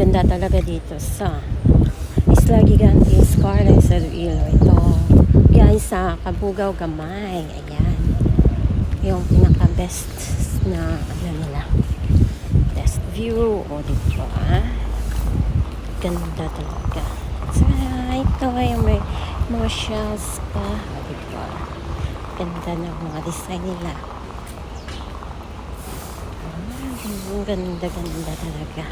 ganda talaga dito sa Isla Gigante Scarlet sa Iloilo. Ito guys sa Kabugao Gamay. Ayan yung pinaka best na ano nila, best view. O dito ganda talaga. So ito yung may mga shells pa. O dito ganda ng mga design nila. Ganda talaga.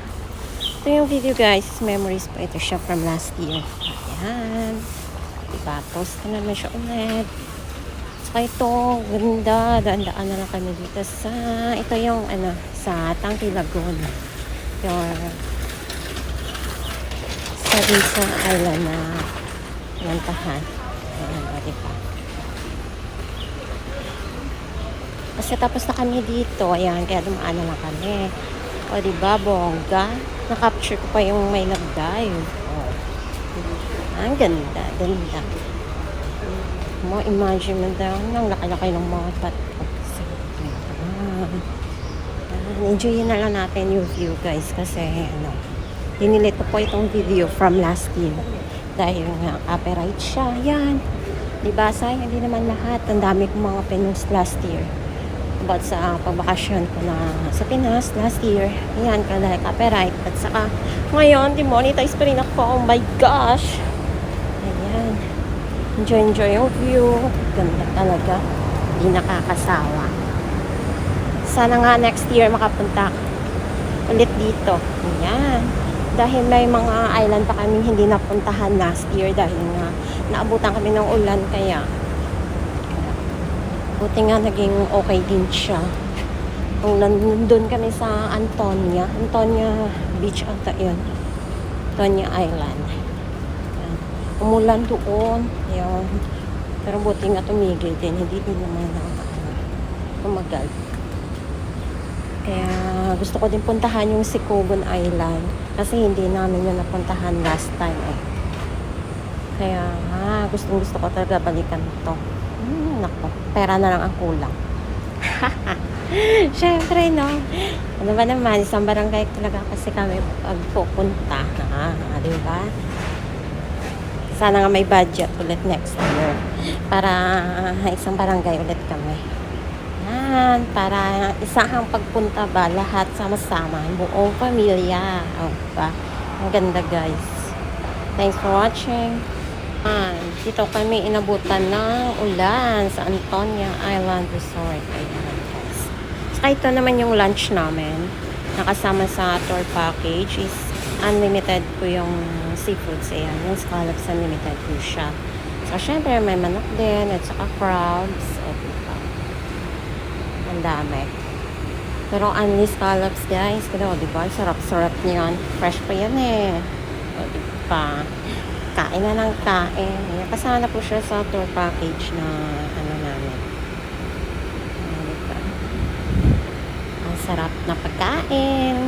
Ito yung video guys, memories pa ito siya from last year. Ayan diba, post ko naman siya ulit. Saka ito, ganda, daan-daan na lang kami dito sa, ito yung ano, sa Tangki Lagoon, yung sa Risa Island na nantahan. Ayan o diba, kasi tapos na kami dito. Ayan, kaya dumaan na lang kami. O diba, bongga. Na-capture ko pa yung may nag-dive. O, ang ganda. Mo, imagine mo daw, ang laki-laki ng mga bato. Enjoy na lang natin yung view guys. Kasi, ano, dinilit ko po itong video from last year. Dahil nga, copyright siya. Ayan. Diba, sayang, hindi naman lahat. Ang dami kong mga pinost last year. About sa pagbakasyon ko na sa Pinas last year. Ayan, kaya copyright. At saka, ngayon, demonetize pa rin ako. Oh my gosh! Ayan. Enjoy yung view. Ganda talaga. Hindi nakakasawa. Sana nga next year makapunta ulit dito. Ayan. Dahil may mga island pa kami hindi napuntahan last year. Dahil nga, naabutan kami ng ulan. Kaya, buti nga naging okay din siya. Kung nandun kami sa Antonia Beach ata yun. Antonia Island. Ayan. Umulan doon. Ayan. Pero buti nga tumigil din. Hindi din naman tumagal. Kaya gusto ko din puntahan yung Sicogon Island. Kasi hindi namin yun napuntahan last time eh. Kaya gusto ko talaga balikan to. Nako, pera na lang ang kulang. Syempre, no? Ano ba naman, isang barangay talaga kasi kami pagpupunta. Diba? Sana nga may budget ulit next year. Para isang barangay ulit kami. Yan, para isang pagpunta ba, lahat sama-sama, buong pamilya. Diba? Ang ganda, guys. Thanks for watching. Dito kami inabutan ng ulan sa Antonia Island Resort. Ayan guys. Saka ito naman yung lunch namin. Nakasama sa tour package is unlimited po yung seafoods. Ayan, yung scallops unlimited po siya. So syempre may manok din at saka crabs. O diba, ang dami. Pero only scallops guys. Pero diba, sarap-sarap niyan. Fresh pa yan eh. O diba, kain na ng kain. Kasama po siya sa tour package na ano namin. Ang sarap na pagkain.